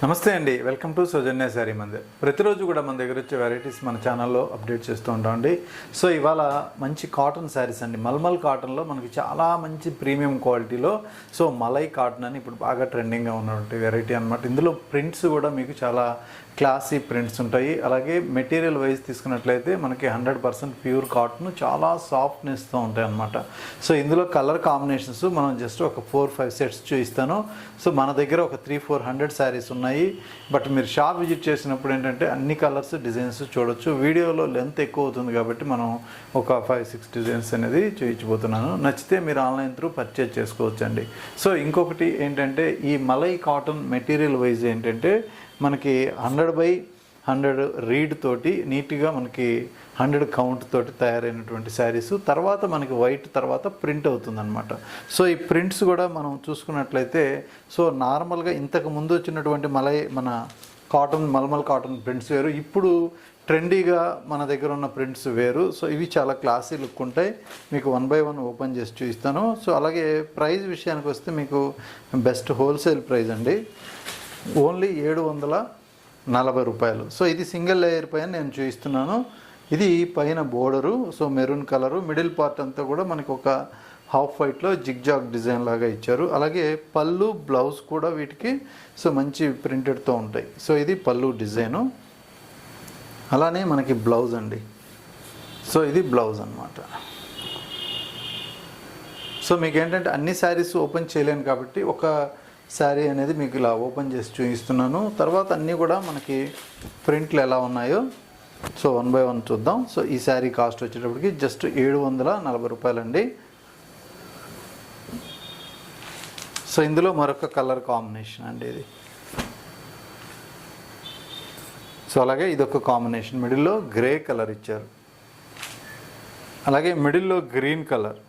నమస్తే అండి, welcome to సౌజన్య శారీ మందిర్. ప్రతిరోజు కూడా మన దగ్గర వచ్చే వెరైటీస్ మన ఛానల్లో అప్డేట్ చేస్తూ ఉంటామండి. సో ఇవాళ మంచి కాటన్ శారీస్ అండి, మల్మల్ కాటన్లో మనకి చాలా మంచి ప్రీమియం క్వాలిటీలో సో మలై కాటన్ అని ఇప్పుడు బాగా ట్రెండింగ్గా ఉన్నటువంటి వెరైటీ అనమాట. ఇందులో ప్రింట్స్ కూడా మీకు చాలా క్లాసీ ప్రింట్స్ ఉంటాయి. అలాగే మెటీరియల్ వైజ్ తీసుకున్నట్లయితే మనకి 100% ప్యూర్ కాటన్, చాలా సాఫ్ట్నెస్తో ఉంటాయి అన్నమాట. సో ఇందులో కలర్ కాంబినేషన్స్ మనం జస్ట్ ఒక 4-5 సెట్స్ చూపిస్తాను. సో మన దగ్గర ఒక 300-400 శారీస్ ఉన్నాయి. బట్ మీరు షాప్ విజిట్ చేసినప్పుడు ఏంటంటే అన్ని కలర్స్ డిజైన్స్ చూడొచ్చు. వీడియోలో లెంత్ ఎక్కువ అవుతుంది కాబట్టి మనం ఒక 5-6 డిజైన్స్ అనేది చూపించబోతున్నాను. నచ్చితే మీరు ఆన్లైన్ త్రూ పర్చేజ్ చేసుకోవచ్చు అండి. సో ఇంకొకటి ఏంటంటే ఈ మలై కాటన్ మెటీరియల్ వైజ్ ఏంటంటే మనకి 100/100 రీడ్ తోటి నీట్గా మనకి 100 కౌంట్ తోటి తయారైనటువంటి శారీస్. తర్వాత మనకి వైట్ తర్వాత ప్రింట్ అవుతుందన్నమాట. సో ఈ ప్రింట్స్ కూడా మనం చూసుకున్నట్లయితే సో నార్మల్గా ఇంతకు ముందు వచ్చినటువంటి మన కాటన్ మల్మల్ కాటన్ ప్రింట్స్ వేరు, ఇప్పుడు ట్రెండీగా మన దగ్గర ఉన్న ప్రింట్స్ వేరు. సో ఇవి చాలా క్లాసీ లుక్ ఉంటాయి. మీకు 1 by 1 ఓపెన్ చేసి చూపిస్తాను. సో అలాగే ప్రైస్ విషయానికి వస్తే మీకు బెస్ట్ హోల్సేల్ ప్రైస్ అండి, ఓన్లీ 740 రూపాయలు. సో ఇది సింగిల్ లేయర్ పైన నేను చూపిస్తున్నాను. ఇది పైన border, so maroon colour, middle part అంతా కూడా మనకు ఒక హాఫ్ వైట్లో జిగ్జాగ్ డిజైన్ లాగా ఇచ్చారు. అలాగే పళ్ళు బ్లౌజ్ కూడా వీటికి సో మంచి ప్రింటెడ్తో ఉంటాయి. సో ఇది పళ్ళు డిజైను. అలానే మనకి బ్లౌజ్ అండి, సో ఇది బ్లౌజ్ అన్నమాట. సో మీకు ఏంటంటే అన్ని శారీస్ ఓపెన్ చేయలేను కాబట్టి ఒక శారీ అనేది మీకు ఇలా ఓపెన్ చేసి చూపిస్తున్నాను. తర్వాత అన్నీ కూడా మనకి ప్రింట్లు ఎలా ఉన్నాయో సో 1 by 1 చూద్దాం. సో ఈ శారీ కాస్ట్ వచ్చేటప్పటికి జస్ట్ 740 రూపాయలండి. సో ఇందులో మరొక కలర్ కాంబినేషన్ అండి ఇది. సో అలాగే ఇదొక కాంబినేషన్, మిడిల్లో గ్రే కలర్ ఇచ్చారు, అలాగే మిడిల్లో గ్రీన్ కలర్.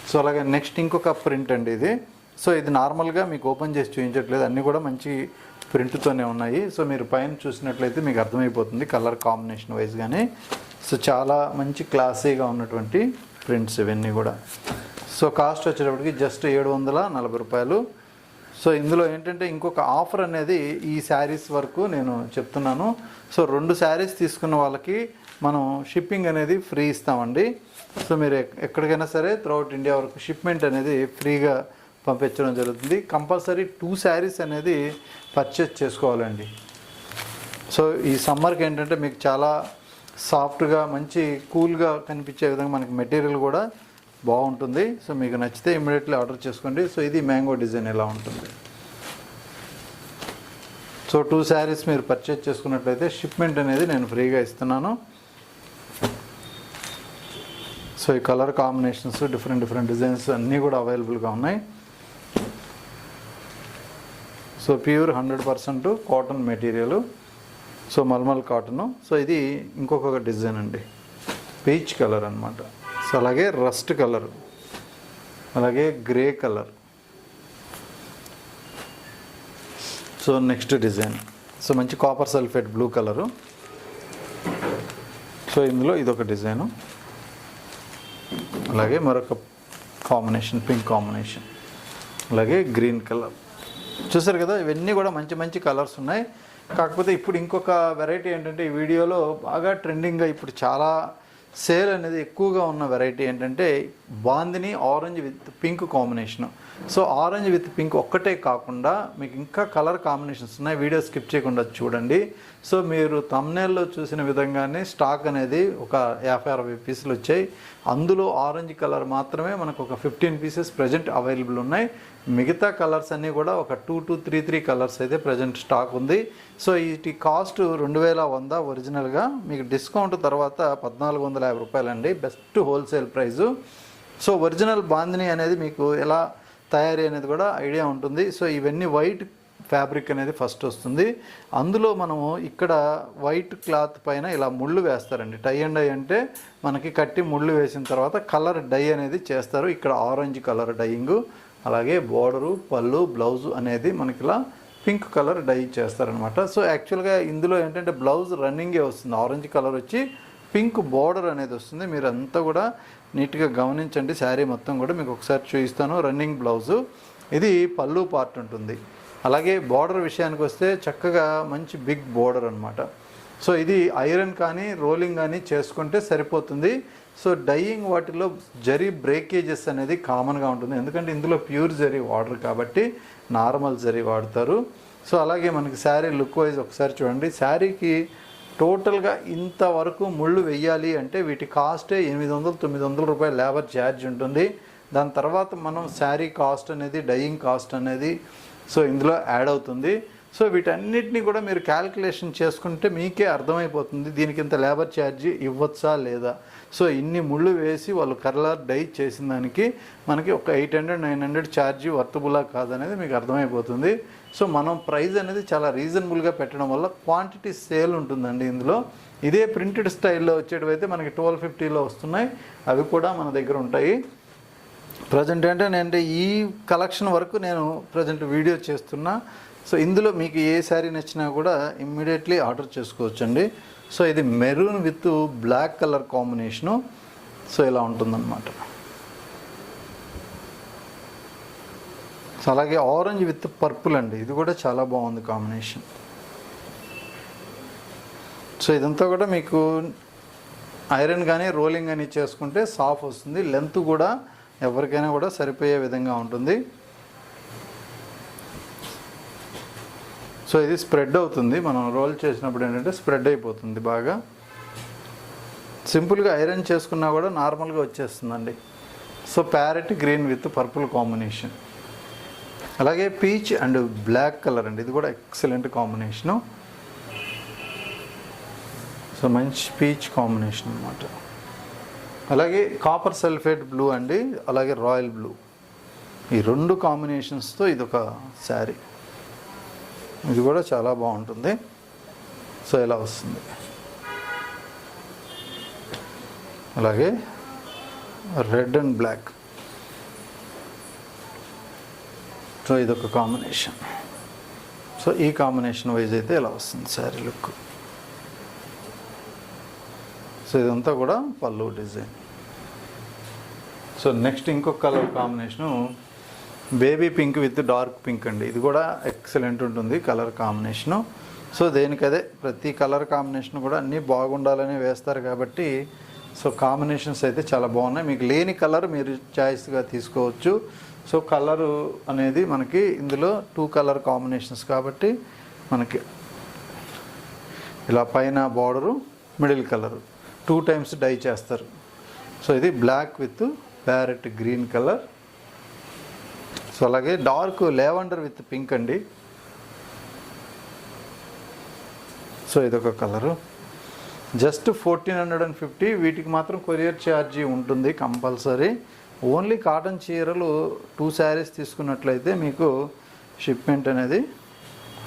సో అలాగే నెక్స్ట్ ఇంకొక ప్రింట్ అండి ఇది. సో ఇది నార్మల్గా మీకు ఓపెన్ చేసి చూపించట్లేదు, అన్నీ కూడా మంచి ప్రింట్తోనే ఉన్నాయి. సో మీరు పైన చూసినట్లయితే మీకు అర్థమైపోతుంది కలర్ కాంబినేషన్ వైజ్ కానీ. సో చాలా మంచి క్లాసీగా ఉన్నటువంటి ప్రింట్స్ ఇవన్నీ కూడా. సో కాస్ట్ వచ్చేటప్పటికి జస్ట్ 740 రూపాయలు. సో ఇందులో ఏంటంటే ఇంకొక ఆఫర్ అనేది ఈ శారీస్ వరకు నేను చెప్తున్నాను. సో 2 శారీస్ తీసుకున్న వాళ్ళకి మనం షిప్పింగ్ అనేది ఫ్రీ ఇస్తామండి. సో మీరు ఎక్కడికైనా సరే త్రూఅవుట్ ఇండియా వరకు షిప్మెంట్ అనేది ఫ్రీగా పంపించడం జరుగుతుంది. కంపల్సరీ 2 శారీస్ అనేది పర్చేస్ చేసుకోవాలండి. సో ఈ సమ్మర్కి ఏంటంటే మీకు చాలా సాఫ్ట్గా మంచి కూల్గా కనిపించే విధంగా మనకి మెటీరియల్ కూడా బాగుంటుంది. సో మీకు నచ్చితే ఇమ్మీడియట్లీ ఆర్డర్ చేసుకోండి. సో ఇది మ్యాంగో డిజైన్ ఎలా ఉంటుంది. సో 2 శారీస్ మీరు పర్చేస్ చేసుకున్నట్లయితే షిప్మెంట్ అనేది నేను ఫ్రీగా ఇస్తున్నాను. సో ఈ కలర్ కాంబినేషన్స్ డిఫరెంట్ డిజైన్స్ అన్నీ కూడా అవైలబుల్గా ఉన్నాయి. So pure 100% cotton material, so మల్మల్ కాటను. సో ఇది ఇంకొక డిజైన్ అండి, పీచ్ కలర్ అనమాట. సో అలాగే రస్ట్ కలర్, అలాగే grey colour. So next design so మంచి copper sulphate blue colour. So ఇందులో ఇదొక డిజైను, అలాగే మరొక కాంబినేషన్ పింక్ కాంబినేషన్, అలాగే గ్రీన్ కలర్. చూసారు కదా, ఇవన్నీ కూడా మంచి కలర్స్ ఉన్నాయి. కాకపోతే ఇప్పుడు ఇంకొక వెరైటీ ఏంటంటే ఈ వీడియోలో బాగా ట్రెండింగ్గా ఇప్పుడు చాలా సేల్ అనేది ఎక్కువగా ఉన్న వెరైటీ ఏంటంటే bandhani orange with pink combination. So orange with pink ఒక్కటే కాకుండా మీకు ఇంకా కలర్ కాంబినేషన్స్ ఉన్నాయి, వీడియో స్కిప్ చేయకుండా చూడండి. సో మీరు థంబ్నెయిల్లో చూసిన విధంగానే స్టాక్ అనేది ఒక 50-60 పీసులు వచ్చాయి. అందులో ఆరెంజ్ కలర్ మాత్రమే మనకు ఒక 15 పీసెస్ ప్రజెంట్ అవైలబుల్ ఉన్నాయి. మిగతా కలర్స్ అన్నీ కూడా ఒక 2 to 3 కలర్స్ అయితే ప్రజెంట్ స్టాక్ ఉంది. సో వీటి కాస్ట్ 2100 ఒరిజినల్గా, మీకు డిస్కౌంట్ తర్వాత 1450 రూపాయలండి, best wholesale price. So original bandhani అనేది మీకు ఎలా తయారీ అనేది కూడా ఐడియా ఉంటుంది. సో ఇవన్నీ వైట్ ఫ్యాబ్రిక్ అనేది ఫస్ట్ వస్తుంది. అందులో మనము ఇక్కడ వైట్ క్లాత్ పైన ఇలా ముళ్ళు వేస్తారండి. టై అండ్ డై అంటే మనకి కట్టి ముళ్ళు వేసిన తర్వాత కలర్ డై అనేది చేస్తారు. ఇక్కడ ఆరెంజ్ కలర్ డైయింగు, అలాగే బోర్డరు పళ్ళు బ్లౌజు అనేది మనకి ఇలా పింక్ కలర్ డై చేస్తారనమాట. సో యాక్చువల్గా ఇందులో ఏంటంటే బ్లౌజ్ రన్నింగే వస్తుంది, ఆరెంజ్ కలర్ వచ్చి పింక్ బోర్డర్ అనేది వస్తుంది. మీరు అంతా కూడా నీట్గా గమనించండి. శారీ మొత్తం కూడా మీకు ఒకసారి చూపిస్తాను. రన్నింగ్ బ్లౌజు, ఇది పళ్ళు పార్ట్ ఉంటుంది. అలాగే బార్డర్ విషయానికి వస్తే చక్కగా మంచి బిగ్ బార్డర్ అనమాట. సో ఇది ఐరన్ కానీ రోలింగ్ కానీ చేసుకుంటే సరిపోతుంది. సో డైయింగ్ వాటిలో జరీ బ్రేకేజెస్ అనేది కామన్గా ఉంటుంది, ఎందుకంటే ఇందులో ప్యూర్ జరీ వాడరు కాబట్టి నార్మల్ జరీ వాడతారు. సో అలాగే మనకి శారీ లుక్ వైజ్ ఒకసారి చూడండి. శారీకి టోటల్గా ఇంతవరకు ముళ్ళు వెయ్యాలి అంటే వీటి కాస్టే 800-900 రూపాయలు లేబర్ ఛార్జ్ ఉంటుంది. దాని తర్వాత మనం శారీ కాస్ట్ అనేది, డైయింగ్ కాస్ట్ అనేది సో ఇందులో యాడ్ అవుతుంది. సో వీటన్నిటిని కూడా మీరు క్యాల్కులేషన్ చేసుకుంటే మీకే అర్థమైపోతుంది దీనికి ఇంత లేబర్ ఛార్జీ ఇవ్వచ్చా లేదా. సో ఇన్ని ముళ్ళు వేసి వాళ్ళు కలర్ డై చేసిన దానికి మనకి ఒక 800-900 ఛార్జీ వర్తబులా కాదనేది మీకు అర్థమైపోతుంది. సో మనం ప్రైస్ అనేది చాలా రీజనబుల్గా పెట్టడం వల్ల క్వాంటిటీ సేల్ ఉంటుందండి ఇందులో. ఇదే ప్రింటెడ్ స్టైల్లో వచ్చేటివైతే మనకి 1250లో వస్తున్నాయి, అవి కూడా మన దగ్గర ఉంటాయి. ప్రజెంట్ ఏంటంటే ఈ కలెక్షన్ వరకు నేను ప్రజెంట్ వీడియో చేస్తున్నా. సో ఇందులో మీకు ఏ శారీ నచ్చినా కూడా ఇమ్మీడియట్లీ ఆర్డర్ చేసుకోవచ్చండి. సో ఇది maroon with black colour combination. So ఇలా ఉంటుందన్నమాట. సో అలాగే ఆరెంజ్ విత్ పర్పుల్ అండి, ఇది కూడా చాలా బాగుంది కాంబినేషన్. సో ఇదంతా కూడా మీకు ఐరన్ కానీ రోలింగ్ కానీ చేసుకుంటే సాఫ్ట్ వస్తుంది. లెంత్ కూడా ఎవరికైనా కూడా సరిపోయే విధంగా ఉంటుంది. సో ఇది స్ప్రెడ్ అవుతుంది, మనం రోల్ చేసినప్పుడు ఏంటంటే స్ప్రెడ్ అయిపోతుంది బాగా. సింపుల్గా ఐరన్ చేసుకున్నా కూడా నార్మల్గా వచ్చేస్తుందండి. So parrot green with purple combination. అలాగే పీచ్ అండ్ బ్లాక్ కలర్ అండి, ఇది కూడా ఎక్సలెంట్ కాంబినేషను. సో మంచి పీచ్ కాంబినేషన్ అన్నమాట. అలాగే కాపర్ సల్ఫేట్ బ్లూ అండి, అలాగే రాయల్ బ్లూ, ఈ రెండు కాంబినేషన్స్తో ఇదొక శారీ. ఇది కూడా చాలా బాగుంటుంది. సో ఇలా వస్తుంది. అలాగే రెడ్ అండ్ బ్లాక్, సో ఇదొక కాంబినేషన్. సో ఈ కాంబినేషన్ వైజ్ అయితే ఇలా వస్తుంది శారీ లుక్. సో ఇదంతా కూడా పళ్ళు డిజైన్. సో నెక్స్ట్ ఇంకొక colour combination baby pink with dark pink అండి, ఇది కూడా ఎక్సలెంట్ ఉంటుంది కలర్ కాంబినేషను. సో దేనికదే ప్రతి కలర్ కాంబినేషన్ కూడా అన్నీ బాగుండాలని వేస్తారు కాబట్టి సో కాంబినేషన్స్ అయితే చాలా బాగున్నాయి. మీకు లేని కలర్ మీరు చాయిస్గా తీసుకోవచ్చు. సో కలరు అనేది మనకి ఇందులో 2 కలర్ కాంబినేషన్స్ కాబట్టి మనకి ఇలా పైన border, middle colour 2 times dye చేస్తారు. సో ఇది black with parrot green colour. So అలాగే డార్క్ లెవెండర్ విత్ పింక్ అండి. సో ఇదొక కలరు, జస్ట్ 1450. వీటికి మాత్రం కొరియర్ ఛార్జీ ఉంటుంది కంపల్సరీ. ఓన్లీ కాటన్ చీరలు 2 శారీస్ తీసుకున్నట్లయితే మీకు షిప్మెంట్ అనేది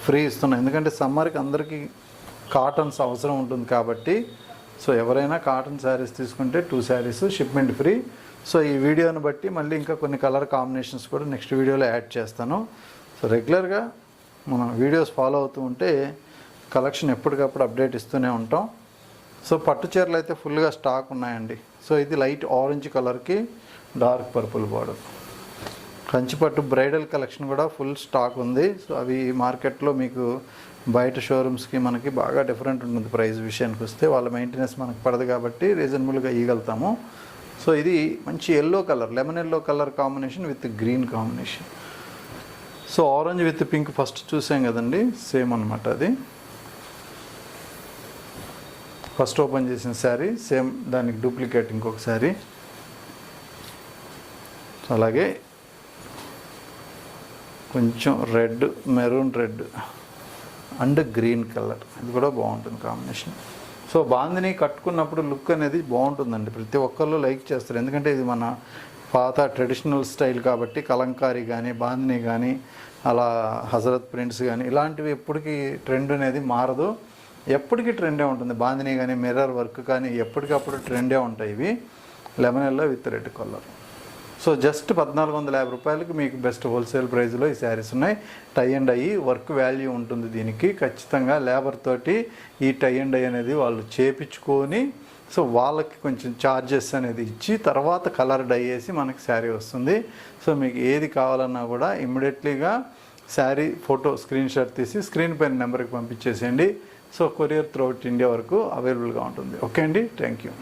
ఫ్రీ ఇస్తున్నాం, ఎందుకంటే సమ్మర్కి అందరికీ కాటన్స్ అవసరం ఉంటుంది కాబట్టి. సో ఎవరైనా కాటన్ శారీస్ తీసుకుంటే 2 శారీస్ షిప్మెంట్ ఫ్రీ. సో ఈ వీడియోని బట్టి మళ్ళీ ఇంకా కొన్ని కలర్ కాంబినేషన్స్ కూడా నెక్స్ట్ వీడియోలో యాడ్ చేస్తాను. సో రెగ్యులర్గా మనం వీడియోస్ ఫాలో అవుతూ ఉంటే కలెక్షన్ ఎప్పటికప్పుడు అప్డేట్ ఇస్తూనే ఉంటాం. సో పట్టు చీరలు అయితే ఫుల్గా స్టాక్ ఉన్నాయండి. సో ఇది లైట్ ఆరెంజ్ కలర్కి డార్క్ పర్పుల్ బార్డర్. కంచిపట్టు బ్రైడల్ కలెక్షన్ కూడా ఫుల్ స్టాక్ ఉంది. సో అవి మార్కెట్లో మీకు బయట షోరూమ్స్కి మనకి బాగా డిఫరెంట్ ఉంటుంది ప్రైస్ విషయానికి వస్తే. వాళ్ళ మెయింటెనెన్స్ మనకు పడదు కాబట్టి రీజనబుల్గా ఇవ్వగలుగుతాము. సో ఇది మంచి yellow colour, lemon yellow colour combination with green combination. So orange with pink first చూసాం కదండి, సేమ్ అనమాట. అది ఫస్ట్ ఓపెన్ చేసిన శారీ, సేమ్ దానికి డూప్లికేట్ ఇంకొక శారీ. అలాగే కొంచెం red, maroon red and green colour, ఇది కూడా బాగుంటుంది కాంబినేషన్. సో బాందిని కట్టుకున్నప్పుడు లుక్ అనేది బాగుంటుందండి, ప్రతి ఒక్కళ్ళు లైక్ చేస్తారు. ఎందుకంటే ఇది మన పాత ట్రెడిషనల్ స్టైల్ కాబట్టి కలంకారీ కానీ, బాందిని కానీ, అలా హజరత్ ప్రింట్స్ కానీ ఇలాంటివి ఎప్పటికీ ట్రెండ్ అనేది మారదు, ఎప్పటికీ ట్రెండే ఉంటుంది. బాందిని కానీ, మిర్రర్ వర్క్ కానీ ఎప్పటికప్పుడు ట్రెండే ఉంటాయి ఇవి. Lemon yellow with red colour. So just 1450 రూపాయలకి మీకు బెస్ట్ హోల్సేల్ ప్రైస్లో ఈ శారీస్ ఉన్నాయి. Tie and dye work value ఉంటుంది దీనికి ఖచ్చితంగా. లేబర్ తోటి ఈ టై అండ్ డై అనేది వాళ్ళు చేపించుకొని సో వాళ్ళకి కొంచెం ఛార్జెస్ అనేది ఇచ్చి తర్వాత కలర్ డై వేసి మనకి శారీ వస్తుంది. సో మీకు ఏది కావాలన్నా కూడా ఇమ్మీడియట్లీగా శారీ ఫోటో స్క్రీన్ షాట్ తీసి స్క్రీన్ పైన నెంబర్కి పంపించేసేయండి. సో కొరియర్ త్రూఅవుట్ ఇండియా వరకు అవైలబుల్గా ఉంటుంది. ఓకే అండి, థ్యాంక్ యూ.